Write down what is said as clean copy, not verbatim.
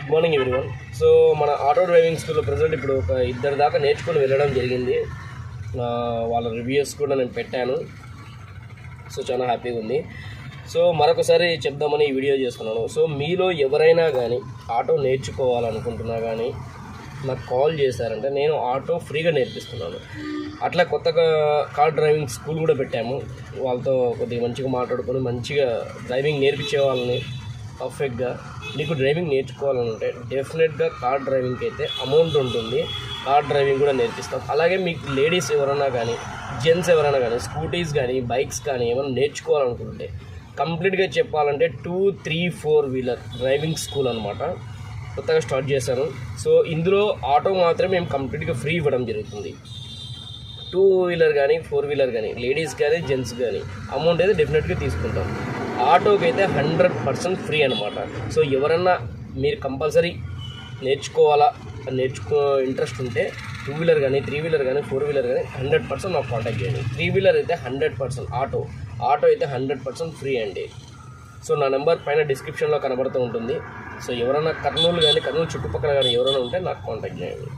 Good morning everyone. So మన auto driving స్కూల్లో present ఇప్పుడు ఒక ఇద్దరు దాకా నేర్చుకొని వెళ్ళడం జరిగింది. వాళ్ళ రివ్యూస్ కూడా నేను పెట్టాను. సో చాలా హ్యాపీగా ఉంది. సో మరొకసారి చెప్దామని ఈ వీడియో చేస్తున్నాను. సో మీలో ఎవరైనా కానీ ఆటో నేర్చుకోవాలనుకుంటున్నా కానీ నాకు కాల్ చేశారంటే నేను ఆటో ఫ్రీగా నేర్పిస్తున్నాను. అట్లా కొత్తగా కార్ డ్రైవింగ్ స్కూల్ కూడా పెట్టాము. వాళ్ళతో కొద్దిగా మంచిగా మాట్లాడుకొని మంచిగా డ్రైవింగ్ నేర్పించే వాళ్ళని పర్ఫెక్ట్గా నీకు డ్రైవింగ్ నేర్చుకోవాలంటే డెఫినెట్గా కార్ డ్రైవింగ్కి అయితే అమౌంట్ ఉంటుంది. కార్ డ్రైవింగ్ కూడా నేర్పిస్తాం. అలాగే మీకు లేడీస్ ఎవరైనా కానీ జెంట్స్ ఎవరైనా కానీ స్కూటీస్ కానీ బైక్స్ కానీ ఏమైనా నేర్చుకోవాలనుకుంటే కంప్లీట్గా చెప్పాలంటే 2, 3, 4 వీలర్ డ్రైవింగ్ స్కూల్ అనమాట కొత్తగా స్టార్ట్ చేశాను. సో ఇందులో ఆటో మాత్రమే మేము కంప్లీట్గా ఫ్రీ ఇవ్వడం జరుగుతుంది. 2 వీలర్ కానీ 4 వీలర్ కానీ లేడీస్ కానీ జెంట్స్ కానీ అమౌంట్ అయితే డెఫినెట్గా తీసుకుంటాం. ఆటోకి అయితే 100% ఫ్రీ అనమాట. సో ఎవరన్నా మీరు కంపల్సరీ నేర్చుకోవాలా ఇంట్రెస్ట్ ఉంటే 2 వీలర్ కానీ 3 వీలర్ కానీ 4 వీలర్ కానీ 100% నాకు కాంటాక్ట్ చేయండి. 3 వీలర్ అయితే 100%, ఆటో అయితే 100% ఫ్రీ అండి. సో నా నెంబర్ పైన డిస్క్రిప్షన్లో కనబడుతూ ఉంటుంది. సో ఎవరైనా కర్నూలు చుట్టుపక్కల కానీ ఎవరైనా ఉంటే నాకు కాంటాక్ట్ చేయండి.